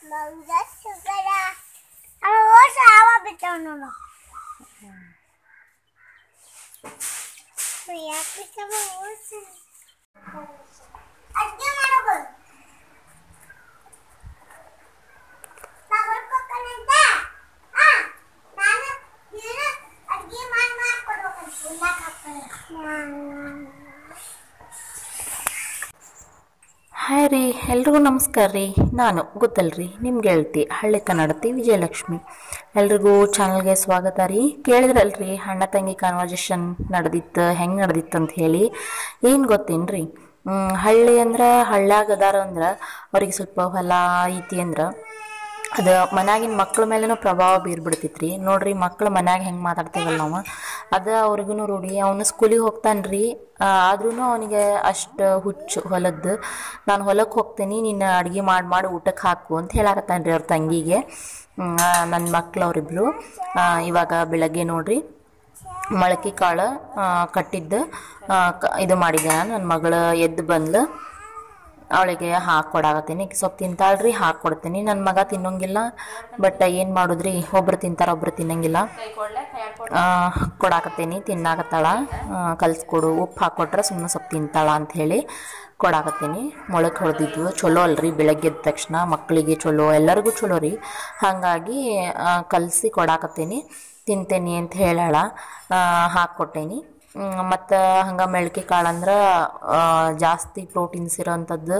Mangga segera. Kalau sama betul nono. Saya bisa mengusir. Aja mana bol? Sabar kok kananda. Mana? Mana? Aja mana kodo kan puna kapal. Hi ರೀ, ಎಲ್ರಿಗೂ ನಮಸ್ಕಾರ ರೀ. ನಾನು ಗೊತ್ತಲ್ರಿ ನಿಮ್ಗೆ ಹೇಳ್ತಿ ಹಳ್ಳಿ ಕನ್ನಡತಿ ವಿಜಯಲಕ್ಷ್ಮಿ. ಎಲ್ರಿಗೂ ಚಾನಲ್ಗೆ ಸ್ವಾಗತ ರೀ. ಕೇಳಿದ್ರಲ್ರಿ ಅಣ್ಣ ತಂಗಿ ಕಾನ್ವರ್ಜೇಷನ್ ಹೆಂಗೆ ನಡೆದಿತ್ತು ಅಂತ ಹೇಳಿ. ಏನು ಗೊತ್ತೇನ್ರಿ, ಹಳ್ಳಿ ಅಂದ್ರೆ ಹಳ್ಳ್ಯಾಗ ಅದಾರ ಅಂದ್ರೆ ಅವ್ರಿಗೆ ಸ್ವಲ್ಪ ಹೊಲ ಐತಿ ಅಂದ್ರೆ ಅದು ಮನ್ಯಾಗಿನ ಮಕ್ಳ ಮೇಲೇನೂ ಪ್ರಭಾವ ಬೀರ್ಬಿಡ್ತೈತ್ರಿ. ನೋಡ್ರಿ, ಮಕ್ಳು ಮನ್ಯಾಗ ಹೆಂಗೆ ಮಾತಾಡ್ತೀವಲ್ಲ ನಾವು, ಅದು ಅವ್ರಿಗೂ ರೂಢಿ. ಅವನು ಸ್ಕೂಲಿಗೆ ಹೋಗ್ತಾನೆ ರೀ, ಆದ್ರೂ ಅವನಿಗೆ ಅಷ್ಟು ಹುಚ್ಚು ಹೊಲದ್ದು. ನಾನು ಹೊಲಕ್ಕೆ ಹೋಗ್ತೀನಿ, ನೀನು ಅಡುಗೆ ಮಾಡಿ ಊಟಕ್ಕೆ ಹಾಕು ಅಂತ ಹೇಳಾಕತ್ತಾನೆ ರೀ ಅವ್ರ ತಂಗಿಗೆ. ನನ್ನ ಮಕ್ಳು ಅವರಿಬ್ರು ಇವಾಗ ಬೆಳಗ್ಗೆ ನೋಡ್ರಿ ಮೊಳಕೆ ಕಾಳು ಕಟ್ಟಿದ್ದು ಇದು ಮಾಡಿದ್ದೆ. ನಾನು ನನ್ನ ಮಗಳು ಎದ್ದು ಬಂದ್ಲು, ಅವಳಿಗೆ ಹಾಕ್ಕೊಡಾಕತ್ತೀನಿ. ಸ್ವಲ್ಪ ತಿಂತಾಳ್ರಿ, ಹಾಕ್ಕೊಡ್ತೀನಿ. ನನ್ನ ಮಗ ತಿನ್ನೋಂಗಿಲ್ಲ, ಬಟ್ ಏನು ಮಾಡಿದ್ರಿ, ಒಬ್ರು ತಿಂತಾರ ಒಬ್ರು ತಿನ್ನಂಗಿಲ್ಲ. ಕೊಡಾಕತ್ತೀನಿ, ತಿನ್ನಾಕತ್ತಾಳ. ಕಲಿಸ್ಕೊಡು, ಉಪ್ಪು ಹಾಕ್ಕೊಟ್ರೆ ಸುಮ್ಮನೆ ಸ್ವಲ್ಪ ತಿಂತಾಳ ಅಂಥೇಳಿ ಕೊಡಾಕತ್ತೀನಿ. ಮೊಳಕೆ ಹೊಡೆದಿದ್ವು ಚಲೋ ಅಲ್ರಿ, ಬೆಳಗ್ಗೆ ಎದ್ದ ತಕ್ಷಣ ಮಕ್ಕಳಿಗೆ ಚಲೋ, ಎಲ್ಲರಿಗೂ ಚಲೋ ರೀ. ಹಾಗಾಗಿ ಕಲಸಿ ಕೊಡಾಕತ್ತೀನಿ. ತಿಂತೇನಿ ಅಂತ ಹೇಳಾಳ, ಹಾಕ್ಕೊಟ್ಟೇನಿ. ಮತ್ತು ಹಂಗೆ ಮೆಳ್ಕೆ ಕಾಳು ಅಂದ್ರೆ ಜಾಸ್ತಿ ಪ್ರೋಟೀನ್ಸ್ ಇರೋವಂಥದ್ದು.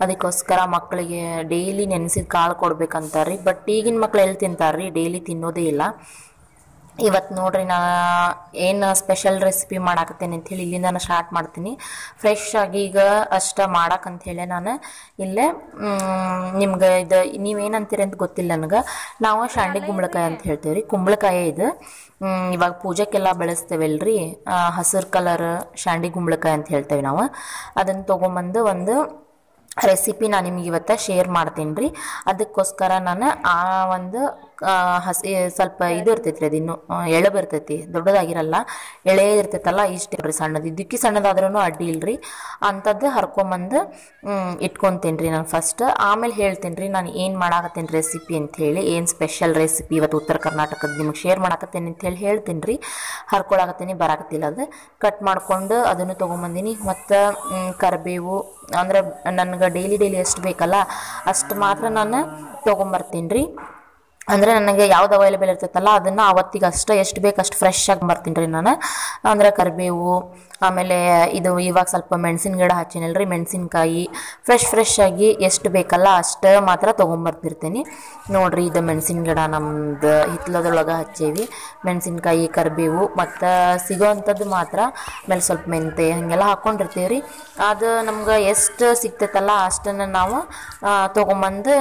ಅದಕ್ಕೋಸ್ಕರ ಮಕ್ಕಳಿಗೆ ಡೈಲಿ ನೆನೆಸಿದ ಕಾಳು ಕೊಡ್ಬೇಕಂತಾರೆ ರೀ. ಬಟ್ ಈಗಿನ ಮಕ್ಳು ಎಲ್ಲಿ ತಿಂತಾರೆ ರೀ, ಡೈಲಿ ತಿನ್ನೋದೇ ಇಲ್ಲ. ಇವತ್ತು ನೋಡ್ರಿ, ನಾ ಏನು ಸ್ಪೆಷಲ್ ರೆಸಿಪಿ ಮಾಡಾಕತ್ತೇನೆ ಅಂಥೇಳಿ ಇಲ್ಲಿಂದ ನಾನು ಸ್ಟಾರ್ಟ್ ಮಾಡ್ತೀನಿ. ಫ್ರೆಶ್ ಆಗಿ ಈಗ ಅಷ್ಟ ಮಾಡಾಕಂಥೇಳಿ ನಾನು ಇಲ್ಲೇ ನಿಮ್ಗೆ ಇದು ನೀವೇನಂತೀರಿ ಅಂತ ಗೊತ್ತಿಲ್ಲ ನನಗೆ. ನಾವು ಶಾಂಡಿ ಕುಂಬಳಕಾಯಿ ಅಂತ ಹೇಳ್ತೇವೆ ರೀ. ಕುಂಬಳಕಾಯಿ ಇದು ಇವಾಗ ಪೂಜೆಗೆಲ್ಲ ಬೆಳೆಸ್ತೇವಲ್ರಿ, ಹಸಿರು ಕಲರ್ ಶಾಂಡಿ ಕುಂಬಳಕಾಯಿ ಅಂತ ಹೇಳ್ತೇವೆ ನಾವು. ಅದನ್ನು ತೊಗೊಂಬಂದು ಒಂದು ರೆಸಿಪಿ ನಾನು ನಿಮ್ಗೆ ಇವತ್ತು ಶೇರ್ ಮಾಡ್ತೀನಿ ರೀ. ಅದಕ್ಕೋಸ್ಕರ ನಾನು ಆ ಒಂದು ಸ್ವಲ್ಪ ಇದು ಇರ್ತೈತಿ ರೀ, ಅದಿನ್ನು ಎಳಬು ಇರ್ತೈತಿ, ದೊಡ್ಡದಾಗಿರಲ್ಲ, ಎಳೆ ಇರ್ತೈತಲ್ಲ, ಇಷ್ಟು ರೀ ಸಣ್ಣದು. ಇದಕ್ಕೆ ಸಣ್ಣದಾದ್ರೂ ಅಡ್ಡಿ ಇಲ್ರಿ. ಅಂಥದ್ದು ಹರ್ಕೊಂಬಂದು ಇಟ್ಕೊತೀನಿ ರೀ ನಾನು ಫಸ್ಟ್. ಆಮೇಲೆ ಹೇಳ್ತೀನಿ ರೀ ನಾನು ಏನು ಮಾಡಾಕತ್ತೇನೆ ರೆಸಿಪಿ ಅಂಥೇಳಿ, ಏನು ಸ್ಪೆಷಲ್ ರೆಸಿಪಿ ಇವತ್ತು ಉತ್ತರ ಕರ್ನಾಟಕದ ನಿಮ್ಗೆ ಶೇರ್ ಮಾಡಾಕತ್ತೇನೆ ಅಂಥೇಳಿ ಹೇಳ್ತೀನಿ ರೀ. ಹರ್ಕೊಳಕತ್ತೀನಿ, ಬರಾಕತ್ತಿಲ್ಲ ಅದು. ಕಟ್ ಮಾಡ್ಕೊಂಡು ಅದನ್ನು ತೊಗೊಂಬಂದಿನಿ. ಮತ್ತು ಕರಿಬೇವು ಅಂದ್ರೆ ನನಗೆ ಡೈಲಿ ಎಷ್ಟು ಬೇಕಲ್ಲ ಅಷ್ಟು ಮಾತ್ರ ನಾನು ತೊಗೊಂಬರ್ತೀನಿ ರೀ. ಅಂದರೆ ನನಗೆ ಯಾವ್ದು ಅವೈಲೇಬಲ್ ಇರ್ತೈತಲ್ಲ ಅದನ್ನು ಅವತ್ತಿಗೆ ಅಷ್ಟು ಎಷ್ಟು ಬೇಕು ಅಷ್ಟು ಫ್ರೆಶ್ ಆಗಿ ಬರ್ತೀನಿ ರೀ ನಾನು. ಅಂದರೆ ಕರಿಬೇವು, ಆಮೇಲೆ ಇದು ಇವಾಗ ಸ್ವಲ್ಪ ಮೆಣಸಿನ ಗಿಡ ಹಚ್ಚಿನಲ್ರಿ, ಮೆಣಸಿನ್ಕಾಯಿ ಫ್ರೆಶ್ ಆಗಿ ಎಷ್ಟು ಬೇಕಲ್ಲ ಅಷ್ಟು ಮಾತ್ರ ತೊಗೊಂಬರ್ತಿರ್ತೀನಿ. ನೋಡಿರಿ, ಇದು ಮೆಣಸಿನ ಗಿಡ ನಮ್ದು ಹಿತ್ತಲದೊಳಗೆ ಹಚ್ಚೇವಿ. ಮೆಣಸಿನ್ಕಾಯಿ, ಕರಿಬೇವು ಮತ್ತು ಸಿಗೋವಂಥದ್ದು ಮಾತ್ರ, ಆಮೇಲೆ ಸ್ವಲ್ಪ ಮೆಂತೆ ಹಾಗೆಲ್ಲ ಹಾಕ್ಕೊಂಡಿರ್ತೀವಿ ರೀ. ಅದು ನಮ್ಗೆ ಎಷ್ಟು ಸಿಗ್ತೈತಲ್ಲ ಅಷ್ಟನ್ನು ನಾವು ತೊಗೊಂಬಂದು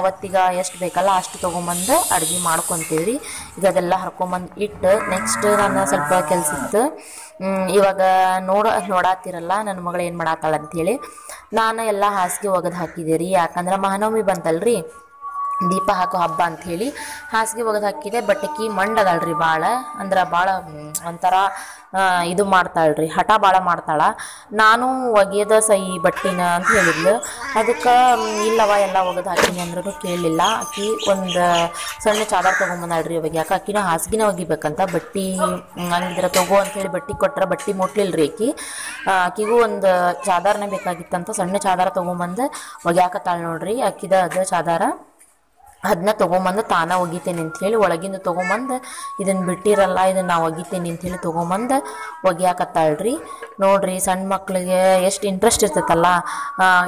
ಅವತ್ತಿಗೆ ಎಷ್ಟು ಬೇಕಲ್ಲ ಅಷ್ಟು ತೊಗೊಂಬಂದು ಅಡುಗೆ ಮಾಡ್ಕೊತೀವಿ ರೀ. ಈಗ ಅದೆಲ್ಲ ಹರ್ಕೊಂಬಂದು ಇಟ್ಟು ನೆಕ್ಸ್ಟ್ ನಾನು ಸ್ವಲ್ಪ ಕೆಲಸ ಇತ್ತು. ಇವಾಗ ನೋಡಾತಿರಲ್ಲ ನನ್ನ ಮಗಳು ಏನು ಮಾಡಾತಾಳ ಅಂಥೇಳಿ. ನಾನು ಎಲ್ಲ ಹಾಸಿಗೆ ಒಗೆದು ಹಾಕಿದೆ ರೀ. ಯಾಕಂದ್ರೆ ಮಹಾನವಮಿ ಬಂತಲ್ರಿ, ದೀಪ ಹಾಕೋ ಹಬ್ಬ ಅಂಥೇಳಿ ಹಾಸಿಗೆ ಒಗೆದು ಹಾಕಿದೆ. ಬಟ್ಟೆಕಿ ಮಂಡದಳ್ರಿ ಭಾಳ, ಅಂದ್ರೆ ಭಾಳ ಒಂಥರ ಇದು ಮಾಡ್ತಾಳ್ರಿ, ಹಠ ಭಾಳ ಮಾಡ್ತಾಳೆ. ನಾನು ಒಗೆಯೋದ ಸೈ ಬಟ್ಟಿನ ಅಂತ ಹೇಳಿದ್ಲು. ಅದಕ್ಕೆ ಇಲ್ಲವ ಎಲ್ಲ ಒಗೆದು ಹಾಕಿನಿ ಅಂದ್ರೂ ಕೇಳಲಿಲ್ಲ. ಆಕಿ ಒಂದು ಸಣ್ಣ ಚಾದರ್ ತೊಗೊಂಬಂದಾಳ್ರಿ ಒಗ್ಯಾಕೆ. ಆಕಿನ ಹಾಸಿಗೆನ ಒಗಿಬೇಕಂತ, ಬಟ್ಟೆ ಹಂಗಿದ್ರೆ ತೊಗೋ ಅಂಥೇಳಿ ಬಟ್ಟೆ ಕೊಟ್ಟರೆ ಬಟ್ಟೆ ಮುಟ್ಲಿಲ್ರಿ ಆಕಿ. ಆಕಿಗೂ ಒಂದು ಚಾದರ್ನೇ ಬೇಕಾಗಿತ್ತಂತ ಸಣ್ಣ ಚಾದರ ತೊಗೊಂಬಂದು ಒಗ್ಯಾಕತ್ತಾಳೆ ನೋಡ್ರಿ. ಆಕಿದ ಅದು ಚಾದರ ಅದನ್ನ ತೊಗೊಂಬಂದು ತಾನ ಒಗಿತೇನೆ ಅಂಥೇಳಿ ಒಳಗಿಂದ ತೊಗೊಂಬಂದು ಇದನ್ನು ಬಿಟ್ಟಿರಲ್ಲ, ಇದನ್ನು ನಾವು ಒಗಿತೇನೆ ಅಂಥೇಳಿ ತೊಗೊಂಬಂದು ಒಗ್ಯಾಕತ್ತಾಳ್ರಿ. ನೋಡ್ರಿ, ಸಣ್ಣ ಮಕ್ಳಿಗೆ ಎಷ್ಟು ಇಂಟ್ರೆಸ್ಟ್ ಇರ್ತೈತಲ್ಲ.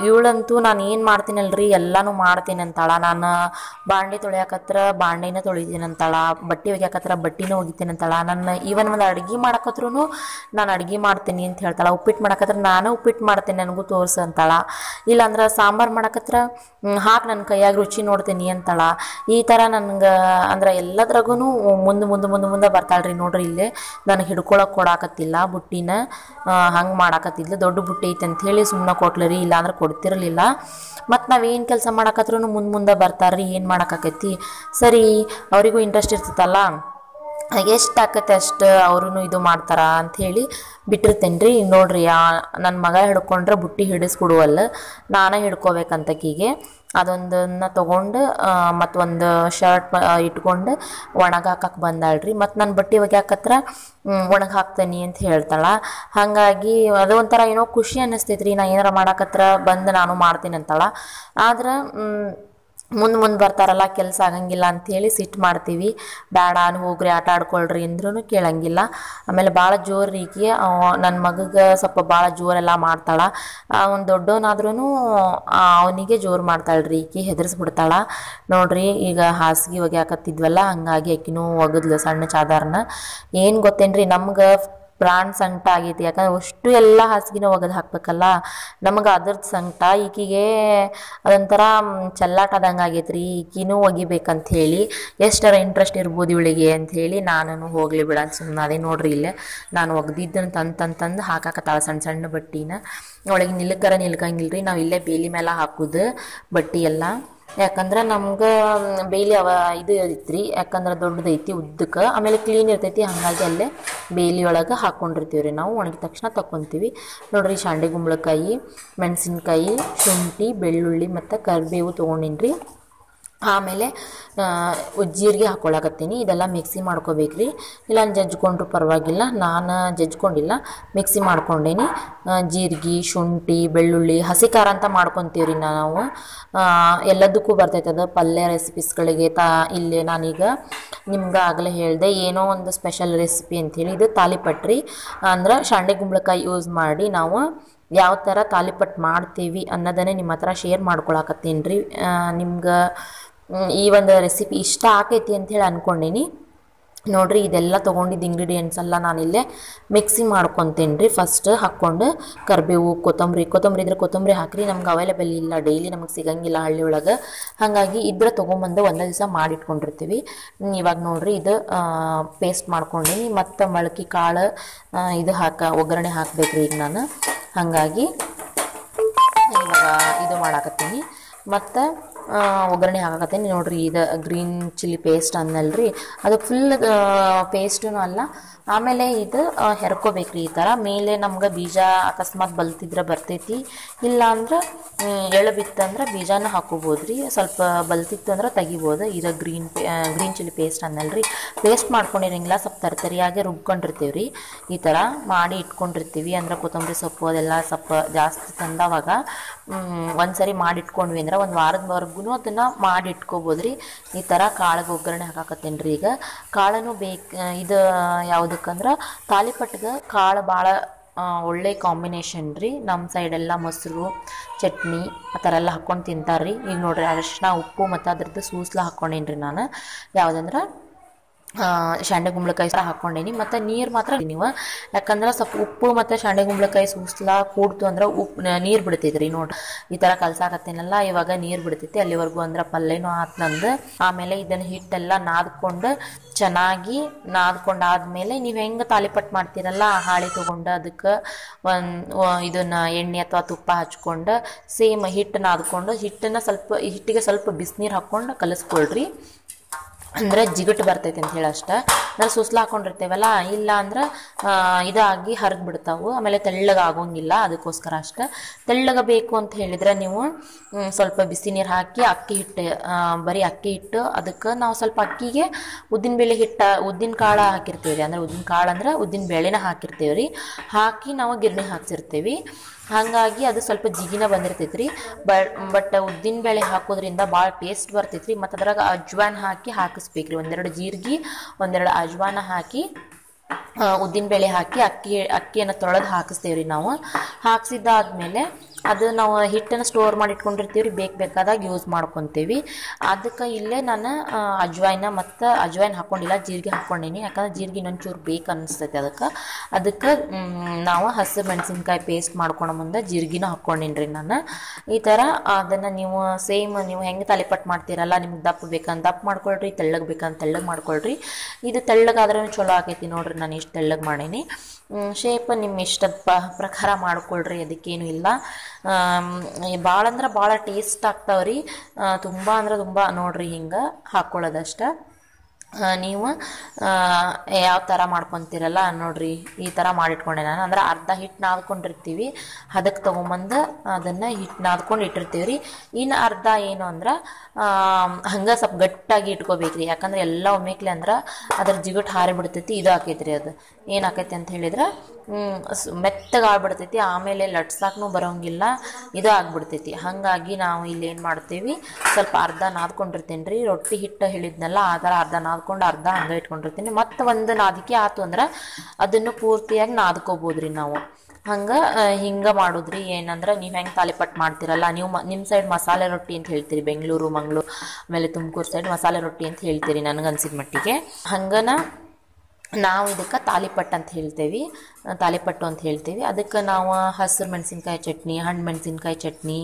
ಇವಳಂತೂ ನಾನು ಏನು ಮಾಡ್ತೀನಲ್ರಿ ಎಲ್ಲನೂ ಮಾಡ್ತೀನಿ ಅಂತಾಳ. ನಾನು ಬಾಂಡೆ ತೊಳೆಯಾಕತ್ರ ಬಾಂಡೆನ ತೊಳಿತೀನಿ ಅಂತಾಳ, ಬಟ್ಟೆ ಒಗ್ಯಾಕತ್ರ ಬಟ್ಟೆನೂ ಒಗಿತೀನಿ ಅಂತಾಳ. ನನ್ನ ಈವನ್ ಒಂದು ಅಡುಗೆ ಮಾಡಕತ್ರೂ ನಾನು ಅಡುಗೆ ಮಾಡ್ತೀನಿ ಅಂತ ಹೇಳ್ತಾಳೆ. ಉಪ್ಪಿಟ್ಟು ಮಾಡಕತ್ರ ನಾನು ಉಪ್ಪಿಟ್ಟು ಮಾಡ್ತೀನಿ ನನಗೂ ತೋರಿಸು ಅಂತಾಳ. ಇಲ್ಲಾಂದ್ರೆ ಸಾಂಬಾರು ಮಾಡಕತ್ರ ಹಾಕಿ ನನ್ನ ಕೈಯಾಗ ರುಚಿ ನೋಡ್ತೀನಿ ಅಂತಾಳ. ಈ ಥರ ನನಗೆ ಅಂದ್ರೆ ಎಲ್ಲದ್ರಾಗೂ ಮುಂದೆ ಬರ್ತಾಳ್ರಿ. ನೋಡ್ರಿ, ಇಲ್ಲೇ ನನಗೆ ಹಿಡ್ಕೊಳಕ್ಕೆ ಕೊಡಾಕತ್ತಿಲ್ಲ ಬುಟ್ಟಿನ, ಹಂಗೆ ಮಾಡಾಕತ್ತಿದ್ಲು. ದೊಡ್ಡ ಬುಟ್ಟಿ ಐತೆ ಅಂಥೇಳಿ ಸುಮ್ಮನೆ ಕೊಟ್ಲರಿ, ಇಲ್ಲಾಂದ್ರೆ ಕೊಡ್ತಿರಲಿಲ್ಲ. ಮತ್ತು ನಾವೇನು ಕೆಲಸ ಮಾಡಾಕತ್ರೂ ಮುಂದೆ ಬರ್ತಾರ್ರಿ, ಏನು ಮಾಡೋಕ್ಕಾಕೈತಿ. ಸರಿ, ಅವರಿಗೂ ಇಂಟ್ರೆಸ್ಟ್ ಇರ್ತೈತಲ್ಲ, ಎಷ್ಟು ಆಕತ್ತೆ ಅಷ್ಟು ಅವರು ಇದು ಮಾಡ್ತಾರ ಅಂಥೇಳಿ ಬಿಟ್ಟಿರ್ತೇನೆ ರೀ. ನೋಡ್ರಿ, ನನ್ನ ಮಗ ಹಿಡ್ಕೊಂಡ್ರೆ ಬುಟ್ಟಿ ಹಿಡಿಸ್ಕೊಡುವಲ್ಲ, ನಾನೇ ಹಿಡ್ಕೋಬೇಕಂತಕೀಗೆ. ಅದೊಂದನ್ನು ತೊಗೊಂಡು ಮತ್ತು ಒಂದು ಶರ್ಟ್ ಇಟ್ಕೊಂಡು ಒಣಗಿ ಹಾಕಕ್ಕೆ ಬಂದಾಳ್ರಿ. ಮತ್ತು ನನ್ನ ಬಟ್ಟೆ ಒಗ್ಯಾಕತ್ರ ಒಣಗಿ ಹಾಕ್ತೇನೆ ಅಂತ ಹೇಳ್ತಾಳೆ. ಹಾಗಾಗಿ ಅದು ಒಂಥರ ಏನೋ ಖುಷಿ ಅನ್ನಿಸ್ತೈತ್ರಿ, ನಾ ಏನಾರ ಮಾಡಾಕತ್ರ ಬಂದು ನಾನು ಮಾಡ್ತೀನಿ ಅಂತಾಳೆ. ಆದ್ರೆ ಮುಂದೆ ಬರ್ತಾರಲ್ಲ ಕೆಲಸ ಆಗಂಗಿಲ್ಲ ಅಂಥೇಳಿ ಸಿಟ್ಟು ಮಾಡ್ತೀವಿ. ಬೇಡ ಹೋಗ್ರಿ ಆಟ ಆಡ್ಕೊಳ್ರಿ ಅಂದ್ರೂ ಕೇಳಂಗಿಲ್ಲ. ಆಮೇಲೆ ಭಾಳ ಜೋರು ರೀಕಿ ನನ್ನ ಮಗಗೆ ಸ್ವಲ್ಪ ಭಾಳ ಜೋರೆಲ್ಲ ಮಾಡ್ತಾಳೆ. ಅವ್ನು ದೊಡ್ಡವನಾದ್ರೂ ಅವನಿಗೆ ಜೋರು ಮಾಡ್ತಾಳ್ರಿ ಈಕಿ, ಹೆದರ್ಸ್ಬಿಡ್ತಾಳೆ. ನೋಡ್ರಿ ಈಗ ಹಾಸಿಗೆ ಒಗ್ಯಾಕತ್ತಿದ್ವಲ್ಲ, ಹಂಗಾಗಿ ಆಕಿನೂ ಒಗದ್ಲು ಸಣ್ಣ ಚಾದರ್ನ. ಏನು ಗೊತ್ತೇನ್ರಿ, ನಮ್ಗೆ ಪ್ರಾಣ ಸಂಕಟ ಆಗೈತಿ. ಯಾಕಂದ್ರೆ ಅಷ್ಟು ಎಲ್ಲ ಹಾಸಿಗೆನ ಒಗೆದು ಹಾಕ್ಬೇಕಲ್ಲ, ನಮಗೆ ಅದ್ರದ್ದು ಸಂಕಟ. ಈಕಿಗೆ ಅದೊಂಥರ ಚೆಲ್ಲಾಟದಂಗೆ ಆಗೈತ್ರಿ, ಈಕಿನೂ ಒಗಿಬೇಕಂತ ಹೇಳಿ. ಎಷ್ಟರ ಇಂಟ್ರೆಸ್ಟ್ ಇರ್ಬೋದು ಇವಳಿಗೆ ಅಂಥೇಳಿ ನಾನು ಹೋಗಲಿ ಬಿಡ ಅಂತ ಸುಮ್ಮನೆ ಅದೇ. ನೋಡ್ರಿ ಇಲ್ಲೇ ನಾನು ಒಗ್ದಿದ್ದನ್ನು ತಂದು ಹಾಕಾಕತ್ತಾಳ ಸಣ್ಣ ಸಣ್ಣ ಬಟ್ಟಿನ. ಒಳಗೆ ನಿಲ್ಕಂಗಿಲ್ರಿ, ನಾವು ಇಲ್ಲೇ ಬೇಲಿ ಮೇಲೆ ಹಾಕೋದು ಬಟ್ಟೆ ಎಲ್ಲ. ಯಾಕಂದ್ರೆ ನಮ್ಗೆ ಬೇಲಿ ಇದು ಐತ್ರಿ, ಯಾಕಂದ್ರೆ ದೊಡ್ಡದೈತಿ ಉದ್ದಕ್ಕೆ, ಆಮೇಲೆ ಕ್ಲೀನ್ ಇರ್ತೈತಿ. ಹಾಗಾಗಿ ಅಲ್ಲೇ ಬೇಲಿ ಒಳಗೆ ಹಾಕ್ಕೊಂಡಿರ್ತೀವಿ ರೀ ನಾವು. ಒಣಗಿದ ತಕ್ಷಣ ತಗೊತೀವಿ. ನೋಡ್ರಿ ಶಾಂಡೆ ಗುಂಬಳಕಾಯಿ, ಮೆಣಸಿನ್ಕಾಯಿ, ಶುಂಠಿ, ಬೆಳ್ಳುಳ್ಳಿ ಮತ್ತು ಕರಿಬೇವು ತೊಗೊಂಡಿನ್ರಿ. ಆಮೇಲೆ ಜೀರಿಗೆ ಹಾಕ್ಕೊಳಕತ್ತೀನಿ. ಇದೆಲ್ಲ ಮಿಕ್ಸಿ ಮಾಡ್ಕೋಬೇಕ್ರಿ, ಇಲ್ಲ ಜಜ್ಕೊಂಡ್ರು ಪರವಾಗಿಲ್ಲ. ನಾನು ಜಜ್ಕೊಂಡಿಲ್ಲ, ಮಿಕ್ಸಿ ಮಾಡ್ಕೊಂಡೇನಿ. ಜೀರಿಗೆ, ಶುಂಠಿ, ಬೆಳ್ಳುಳ್ಳಿ, ಹಸಿ ಖಾರ ಅಂತ ಮಾಡ್ಕೊತೀವ್ರಿ ನಾವು. ಎಲ್ಲದಕ್ಕೂ ಬರ್ತೈತೆ ಅದು ಪಲ್ಯ ರೆಸಿಪೀಸ್ಗಳಿಗೆ. ಇಲ್ಲಿ ನಾನೀಗ ನಿಮ್ಗೆ ಆಗಲೇ ಹೇಳಿದೆ ಏನೋ ಒಂದು ಸ್ಪೆಷಲ್ ರೆಸಿಪಿ ಅಂಥೇಳಿ. ಇದು ತಾಲಿಪಟ್ರಿ ಅಂದ್ರೆ ಶಾಂಡೆ ಗುಂಬಳಕಾಯಿ ಯೂಸ್ ಮಾಡಿ ನಾವು ಯಾವ ಥರ ತಾಲಿಪಟ್ಟು ಮಾಡ್ತೀವಿ ಅನ್ನೋದನ್ನೇ ನಿಮ್ಮ ಹತ್ರ ಶೇರ್ ಮಾಡ್ಕೊಳಕತ್ತೀನಿ ರೀ. ನಿಮ್ಗೆ ಈ ಒಂದು ರೆಸಿಪಿ ಇಷ್ಟ ಆಕೈತಿ ಅಂಥೇಳಿ ಅಂದ್ಕೊಂಡೀನಿ. ನೋಡ್ರಿ ಇದೆಲ್ಲ ತೊಗೊಂಡಿದ್ದು ಇಂಗ್ರೀಡಿಯೆಂಟ್ಸ್ ಎಲ್ಲ ನಾನಿಲ್ಲೇ ಮಿಕ್ಸಿ ಮಾಡ್ಕೊತೀನಿ ರೀ. ಫಸ್ಟ್ ಹಾಕ್ಕೊಂಡು ಕರಿಬೇವು, ಕೊತ್ತಂಬರಿ ಇದ್ರೆ ಕೊತ್ತಂಬರಿ ಹಾಕ್ರಿ. ನಮ್ಗೆ ಅವೈಲೇಬಲ್ ಇಲ್ಲ, ಡೈಲಿ ನಮಗೆ ಸಿಗಂಗಿಲ್ಲ ಹಳ್ಳಿ ಒಳಗೆ. ಹಾಗಾಗಿ ಇದ್ರೆ ತೊಗೊಂಬಂದು ಒಂದೇ ದಿವಸ ಮಾಡಿಟ್ಕೊಂಡಿರ್ತೀವಿ. ಇವಾಗ ನೋಡ್ರಿ ಇದು ಪೇಸ್ಟ್ ಮಾಡ್ಕೊಂಡೀನಿ. ಮತ್ತು ಮೊಳಕೆ ಕಾಳು ಇದು ಒಗ್ಗರಣೆ ಹಾಕಬೇಕ್ರಿ ಈಗ ನಾನು. ಹಾಗಾಗಿ ಇವಾಗ ಇದು ಮಾಡಾಕತ್ತೀನಿ ಮತ್ತು ಒಗ್ಗರಣೆ ಹಾಕಕತ್ತೀನಿ. ನೋಡ್ರಿ ಇದು ಗ್ರೀನ್ ಚಿಲ್ಲಿ ಪೇಸ್ಟ್ ಅನ್ನಲ್ರಿ, ಅದು ಫುಲ್ ಪೇಸ್ಟೂ ಅಲ್ಲ. ಆಮೇಲೆ ಇದು ಹೆರ್ಕೋಬೇಕ್ರಿ ಈ ಥರ. ಮೇಲೆ ನಮ್ಗೆ ಬೀಜ ಅಕಸ್ಮಾತ್ ಬಲ್ತಿದ್ರೆ ಬರ್ತೈತಿ, ಇಲ್ಲ ಅಂದ್ರೆ ಎಳೆ ಬಿತ್ತಂದ್ರೆ ಬೀಜನ ಹಾಕೋಬೋದು ರೀ. ಸ್ವಲ್ಪ ಬಲ್ತಿತ್ತು ಅಂದ್ರೆ ತೆಗಿಬೋದು. ಇದು ಗ್ರೀನ್ ಚಿಲ್ಲಿ ಪೇಸ್ಟ್ ಅನ್ನಲ್ರಿ, ಪೇಸ್ಟ್ ಮಾಡ್ಕೊಂಡಿರಂಗಿಲ್ಲ, ಸ್ವಲ್ಪ ತರಿಯಾಗಿ ರುಬ್ಕೊಂಡಿರ್ತೀವಿ ರೀ. ಈ ಥರ ಮಾಡಿ ಇಟ್ಕೊಂಡಿರ್ತೀವಿ. ಅಂದ್ರೆ ಕೊತ್ತಂಬರಿ ಸೊಪ್ಪು ಅದೆಲ್ಲ ಸ್ವಲ್ಪ ಜಾಸ್ತಿ ತಂದವಾಗ ಒಂದ್ಸರಿ ಮಾಡಿಟ್ಕೊಂಡ್ವಿ ಅಂದ್ರೆ ಒಂದು ವಾರದವರೆಗೂ ಅದನ್ನು ಮಾಡಿ ಇಟ್ಕೋಬೋದು ರೀ. ಈ ಥರ ಕಾಳಿಗೆ ಒಗ್ಗರಣೆ ಹಾಕಾಕತ್ತೇನೆ ರೀ. ಈಗ ಕಾಳನ್ನು ಇದು ಯಾವುದಕ್ಕಂದ್ರೆ ತಾಲಿಪಟ್ಟಿಗೆ ಕಾಳು ಭಾಳ ಒಳ್ಳೆ ಕಾಂಬಿನೇಷನ್ ರೀ. ನಮ್ಮ ಸೈಡೆಲ್ಲ ಮೊಸರು, ಚಟ್ನಿ ಆ ಥರ ಎಲ್ಲ ಹಾಕ್ಕೊಂಡು ತಿಂತಾರೆ ರೀ. ಈಗ ನೋಡ್ರಿ ಅರಿಶಿನ, ಉಪ್ಪು ಮತ್ತು ಅದ್ರದ್ದು ಸೂಸ್ಲ ಹಾಕ್ಕೊಂಡೇನಿ ರೀ ನಾನು. ಯಾವುದಂದ್ರೆ ಶಾಂಡೆ ಗುಂಬಳಕಾಯಿ ಸಹ ಹಾಕ್ಕೊಂಡೇನಿ. ಮತ್ತು ನೀರು ಮಾತ್ರ ನೀವು, ಯಾಕಂದ್ರೆ ಸ್ವಲ್ಪ ಉಪ್ಪು ಮತ್ತು ಶಾಂಡೆ ಗುಂಬಳಕಾಯಿ ಸೂಸ್ಲ ಕೂಡ್ತು ಅಂದ್ರೆ ನೀರು ಬಿಡ್ತೈತಿ ರೀ. ನೋಡ್ರಿ ಈ ಥರ ಕಲ್ಸಾಕತ್ತೇನಲ್ಲ, ಇವಾಗ ನೀರು ಬಿಡ್ತೈತಿ. ಅಲ್ಲಿವರೆಗೂ ಅಂದ್ರೆ ಪಲ್ಯನೂ ಆತು ನಂದು. ಆಮೇಲೆ ಇದನ್ನು ಹಿಟ್ಟೆಲ್ಲ ನಾದ್ಕೊಂಡು ಚೆನ್ನಾಗಿ ನಾದ್ಕೊಂಡಾದ್ಮೇಲೆ ನೀವು ಹೆಂಗೆ ತಾಲಿಪಟ್ಟು ಮಾಡ್ತೀರಲ್ಲ, ಹಾಳೆ ತೊಗೊಂಡು ಅದಕ್ಕೆ ಇದನ್ನು ಎಣ್ಣೆ ಅಥವಾ ತುಪ್ಪ ಹಚ್ಕೊಂಡು ಸೇಮ್ ಹಿಟ್ಟು ನಾದ್ಕೊಂಡು ಹಿಟ್ಟಿಗೆ ಸ್ವಲ್ಪ ಬಿಸಿನೀರು ಹಾಕ್ಕೊಂಡು ಕಲಿಸ್ಕೊಳ್ರಿ. ಅಂದ್ರೆ ಜಿಗಟ್ ಬರ್ತೈತೆ ಅಂತ ಹೇಳಿ ಅಷ್ಟೇ. ನಾವು ಸುಸ್ಲ ಹಾಕೊಂಡಿರ್ತೇವಲ್ಲ, ಇಲ್ಲ ಅಂದ್ರೆ ಇದಾಗಿ ಹರಿದು ಬಿಡ್ತಾವೆ, ಆಮೇಲೆ ತೆಳ್ಳಗೆ ಆಗೋಂಗಿಲ್ಲ. ಅದಕ್ಕೋಸ್ಕರ ಅಷ್ಟೇ. ತೆಳ್ಳಗೆ ಬೇಕು ಅಂತ ಹೇಳಿದ್ರೆ ನೀವು ಸ್ವಲ್ಪ ಬಿಸಿ ನೀರು ಹಾಕಿ ಅಕ್ಕಿ ಹಿಟ್ಟು, ಬರೀ ಅಕ್ಕಿ ಹಿಟ್ಟು, ಅದಕ್ಕೆ ನಾವು ಸ್ವಲ್ಪ ಅಕ್ಕಿಗೆ ಉದ್ದಿನ ಕಾಳು ಹಾಕಿರ್ತೀವಿ ರೀ. ಅಂದ್ರೆ ಉದ್ದಿನ ಕಾಳು ಅಂದ್ರೆ ಉದ್ದಿನ ಬೇಳೆನ ಹಾಕಿರ್ತೀವಿ ರೀ. ಹಾಕಿ ನಾವು ಗಿರಣಿ ಹಾಕ್ಸಿರ್ತೀವಿ. ಹಾಗಾಗಿ ಅದು ಸ್ವಲ್ಪ ಜಿಗಿನ ಬಂದಿರ್ತೈತೆ ರೀ. ಬಟ್ ಉದ್ದಿನ ಬೇಳೆ ಹಾಕೋದ್ರಿಂದ ಭಾಳ ಟೇಸ್ಟ್ ಬರ್ತೈತೆ ರೀ. ಮತ್ತು ಅದ್ರಾಗ ಅಜ್ವಾನ್ ಹಾಕಿ ಹಾಕಿಸ್ಬೇಕ್ರಿ. ಒಂದೆರಡು ಜೀರಿಗೆ, ಒಂದೆರಡು ಅಜ್ವಾನ ಹಾಕಿ ಉದ್ದಿನ ಬೇಳೆ ಹಾಕಿ ಅಕ್ಕಿಯನ್ನು ತೊಳೆದು ಹಾಕಿಸ್ತೇವೆ ರೀ ನಾವು. ಹಾಕ್ಸಿದ್ದಾದ್ಮೇಲೆ ಅದು ನಾವು ಹಿಟ್ಟನ್ನು ಸ್ಟೋರ್ ಮಾಡಿ ಇಟ್ಕೊಂಡಿರ್ತೀವಿ ರೀ, ಬೇಕಾದಾಗ ಯೂಸ್ ಮಾಡ್ಕೊತೀವಿ. ಅದಕ್ಕೆ ಇಲ್ಲೇ ನಾನು ಅಜ್ವಾಯಿನ ಹಾಕ್ಕೊಂಡಿಲ್ಲ, ಜೀರಿಗೆ ಹಾಕ್ಕೊಂಡೀನಿ. ಯಾಕಂದ್ರೆ ಜೀರಿಗೆ ಇನ್ನೊಂಚೂರು ಬೇಕು ಅನಿಸ್ತೈತೆ ಅದಕ್ಕೆ ನಾವು ಹಸಿರು ಮೆಣಸಿನ್ಕಾಯಿ ಪೇಸ್ಟ್ ಮಾಡ್ಕೊಂಡು ಮುಂದೆ ಜೀರಿಗೆನೂ ಹಾಕ್ಕೊಂಡೀನಿ ರೀ ನಾನು. ಈ ಥರ ಅದನ್ನು ನೀವು ಸೇಮ್ ನೀವು ಹೆಂಗೆ ತಾಲಿಪಟ್ಟು ಮಾಡ್ತೀರಲ್ಲ, ನಿಮ್ಗೆ ದಪ್ಪ ಬೇಕಂತ ದಪ್ಪ ಮಾಡ್ಕೊಳ್ರಿ, ತೆಳ್ಳಗೆ ಬೇಕಂತ ತೆಳ್ಳಗೆ ಮಾಡ್ಕೊಳ್ರಿ. ಇದು ತೆಳ್ಳಗಾದ್ರೂ ಚಲೋ ಆಕೈತಿ. ನೋಡ್ರಿ ನಾನು ಇಷ್ಟು ತೆಳ್ಳಗೆ ಮಾಡೀನಿ. ಶೇಪ್ ನಿಮ್ಮ ಇಷ್ಟದ ಪ್ರಕಾರ ಮಾಡ್ಕೊಳ್ರಿ, ಅದಕ್ಕೇನು ಇಲ್ಲ. ಭಾಳ ಅಂದ್ರೆ ಭಾಳ ಟೇಸ್ಟ್ ಆಗ್ತಾವ್ರಿ. ತುಂಬ ಅಂದ್ರೆ ತುಂಬ ನೋಡ್ರಿ ಹಿಂಗೆ ಹಾಕ್ಕೊಳ್ಳೋದಷ್ಟೆ. ನೀವು ಯಾವ ಥರ ಮಾಡ್ಕೊತೀರಲ್ಲ ನೋಡಿರಿ, ಈ ಥರ ಮಾಡಿಟ್ಕೊಂಡೆ ನಾನು. ಅಂದ್ರೆ ಅರ್ಧ ಹಿಟ್ಟು ನಾದ್ಕೊಂಡಿರ್ತೀವಿ, ಅದಕ್ಕೆ ತೊಗೊಂಬಂದು ಅದನ್ನು ಹಿಟ್ಟು ನಾದ್ಕೊಂಡು ಇಟ್ಟಿರ್ತೀವಿ ರೀ. ಇನ್ನು ಅರ್ಧ ಏನು ಅಂದ್ರೆ ಹಂಗೆ ಸ್ವಲ್ಪ ಗಟ್ಟಾಗಿ ಇಟ್ಕೋಬೇಕು ರೀ. ಯಾಕಂದ್ರೆ ಎಲ್ಲ ಒಮ್ಮೆಕ್ಲೆ ಅಂದ್ರೆ ಅದ್ರ ಜಿಗಟ್ ಹಾರಿಬಿಡ್ತೈತಿ. ಇದು ಆಕೈತಿ ರೀ. ಅದು ಏನು ಆಕೈತಿ ಅಂತ ಹೇಳಿದ್ರೆ ಮೆತ್ತಗೆ ಆಗ್ಬಿಡ್ತೈತಿ. ಆಮೇಲೆ ಲಟ್ಸಾಕೂ ಬರೋಂಗಿಲ್ಲ, ಇದು ಆಗ್ಬಿಡ್ತೈತಿ. ಹಾಗಾಗಿ ನಾವು ಇಲ್ಲಿ ಏನು ಮಾಡ್ತೀವಿ, ಸ್ವಲ್ಪ ಅರ್ಧ ನಾದ್ಕೊಂಡಿರ್ತೀನಿ ರೀ. ರೊಟ್ಟಿ ಹಿಟ್ಟು ಹೇಳಿದ್ನಲ್ಲ ಆ ಥರ ಅರ್ಧ ನಾದ್ಕೊಂಡು ಅರ್ಧ ಹಂಗೆ ಇಟ್ಕೊಂಡಿರ್ತೀನಿ. ಮತ್ತು ಒಂದು ನಾದಿಕೆ ಆಯ್ತು ಅಂದ್ರೆ ಅದನ್ನು ಪೂರ್ತಿಯಾಗಿ ನಾದ್ಕೋಬೋದು ರೀ ನಾವು. ಹಿಂಗೆ ಮಾಡೋದ್ರಿ. ಏನಂದ್ರೆ ನೀವು ಹೆಂಗೆ ತಾಲಿಪಟ್ಟು ಮಾಡ್ತೀರಲ್ಲ, ನೀವು ನಿಮ್ಮ ಸೈಡ್ ಮಸಾಲೆ ರೊಟ್ಟಿ ಅಂತ ಹೇಳ್ತೀರಿ, ಬೆಂಗಳೂರು ಮಂಗಳೂರು ಆಮೇಲೆ ತುಮಕೂರು ಸೈಡ್ ಮಸಾಲೆ ರೊಟ್ಟಿ ಅಂತ ಹೇಳ್ತೀರಿ ನನಗನ್ಸಿದ ಮಟ್ಟಿಗೆ. ಹಂಗನ ನಾವು ಇದಕ್ಕೆ ತಾಲಿಪಟ್ಟು ಅಂತ ಹೇಳ್ತೇವೆ, ತಾಲಿಪಟ್ಟು ಅಂತ ಹೇಳ್ತೀವಿ. ಅದಕ್ಕೆ ನಾವು ಹಸಿರು ಮೆಣಸಿನ್ಕಾಯಿ ಚಟ್ನಿ, ಹಣ್ಣು ಮೆಣಸಿನ್ಕಾಯಿ ಚಟ್ನಿ,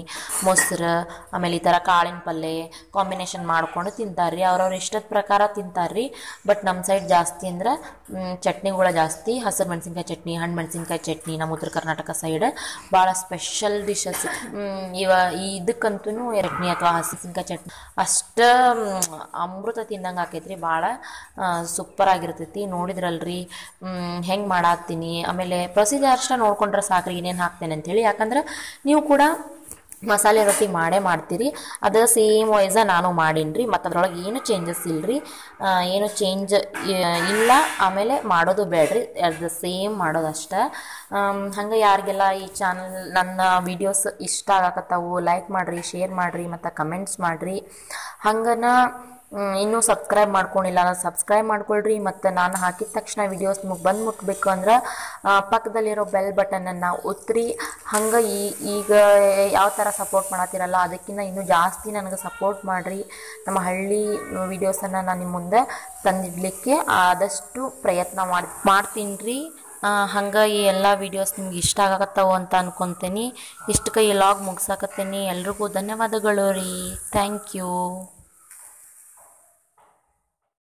ಮೊಸರು, ಆಮೇಲೆ ಈ ಥರ ಕಾಳಿನ ಪಲ್ಯ ಕಾಂಬಿನೇಷನ್ ಮಾಡ್ಕೊಂಡು ತಿಂತಾರೆ ರೀ. ಅವ್ರವ್ರ ಇಷ್ಟದ ಪ್ರಕಾರ ತಿಂತಾರೆ ರೀ. ಬಟ್ ನಮ್ಮ ಸೈಡ್ ಜಾಸ್ತಿ ಅಂದ್ರೆ ಚಟ್ನಿಗಳ ಜಾಸ್ತಿ. ಹಸಿರು ಮೆಣಸಿನ್ಕಾಯಿ ಚಟ್ನಿ, ಹಣ್ಣು ಮೆಣಸಿನ್ಕಾಯಿ ಚಟ್ನಿ ನಮ್ಮ ಉತ್ತರ ಕರ್ನಾಟಕ ಸೈಡ್ ಭಾಳ ಸ್ಪೆಷಲ್ ಡಿಶಸ್. ಇದಕ್ಕಂತೂ ಚಟ್ನಿ ಅಥವಾ ಹಸಿಮೆಣಸಿನ್ಕಾಯಿ ಚಟ್ನಿ ಅಷ್ಟು ಅಮೃತ ತಿಂದಂಗೆ ಆಕೈತ್ರಿ. ಭಾಳ ಸೂಪರ್ ಆಗಿರ್ತೈತಿ. ನೋಡಿದ್ರಲ್ರಿ ಹೆಂಗೆ ಮಾಡಾಕ್ತೀನಿ. ಆಮೇಲೆ ಪ್ರೊಸೀಜರ್ ಅಷ್ಟೇ ನೋಡ್ಕೊಂಡ್ರೆ ಸಾಕ್ರಿ ಏನೇನು ಹಾಕ್ತೇನೆ ಅಂಥೇಳಿ. ಯಾಕಂದ್ರೆ ನೀವು ಕೂಡ ಮಸಾಲೆ ರೊಟ್ಟಿ ಮಾಡ್ತೀರಿ, ಅದು ಸೇಮ್ ವೈಸ ನಾನು ಮಾಡೀನಿ ರೀ. ಮತ್ತು ಅದ್ರೊಳಗೆ ಏನು ಚೇಂಜಸ್ ಇಲ್ಲರಿ, ಏನು ಚೇಂಜ್ ಇಲ್ಲ. ಆಮೇಲೆ ಮಾಡೋದು ಬೇಡ್ರಿ, ಅದು ಸೇಮ್ ಮಾಡೋದಷ್ಟೇ. ಹಂಗೆ ಯಾರಿಗೆಲ್ಲ ಈ ಚಾನಲ್ ನನ್ನ ವೀಡಿಯೋಸ್ ಇಷ್ಟ ಆಗಕತ್ತಾವು, ಲೈಕ್ ಮಾಡಿರಿ, ಶೇರ್ ಮಾಡಿರಿ ಮತ್ತು ಕಮೆಂಟ್ಸ್ ಮಾಡಿರಿ. ಹಂಗನ ಇನ್ನೂ ಸಬ್ಸ್ಕ್ರೈಬ್ ಮಾಡ್ಕೊಂಡಿಲ್ಲ ಅಂದ್ರೆ ಸಬ್ಸ್ಕ್ರೈಬ್ ಮಾಡ್ಕೊಳ್ರಿ. ಮತ್ತು ನಾನು ಹಾಕಿದ ತಕ್ಷಣ ವಿಡಿಯೋಸ್ ನಿಮಗೆ ಬಂದು ಮುಟ್ಬೇಕು ಅಂದ್ರೆ ಪಕ್ಕದಲ್ಲಿರೋ ಬೆಲ್ ಬಟನನ್ನು ಒತ್ತಿರಿ. ಹಂಗೆ ಈಗ ಯಾವ ಥರ ಸಪೋರ್ಟ್ ಮಾಡತ್ತೀರಲ್ಲ ಅದಕ್ಕಿಂತ ಇನ್ನೂ ಜಾಸ್ತಿ ನನಗೆ ಸಪೋರ್ಟ್ ಮಾಡಿರಿ. ನಮ್ಮ ಹಳ್ಳಿ ವಿಡಿಯೋಸನ್ನು ನಾನು ನಿಮ್ಮ ಮುಂದೆ ತಂದಿಡಲಿಕ್ಕೆ ಆದಷ್ಟು ಪ್ರಯತ್ನ ಮಾಡ್ತೀನಿ ರೀ. ಹಂಗೆ ಈ ಎಲ್ಲ ವೀಡಿಯೋಸ್ ನಿಮ್ಗೆ ಇಷ್ಟ ಆಗಕತ್ತಾವು ಅಂತ ಅನ್ಕೊತೀನಿ. ಇಷ್ಟಕ್ಕೆ ಈ ಲಾಗ್ ಮುಗ್ಸಾಕತ್ತೀನಿ. ಎಲ್ರಿಗೂ ಧನ್ಯವಾದಗಳು ರೀ. Thank you.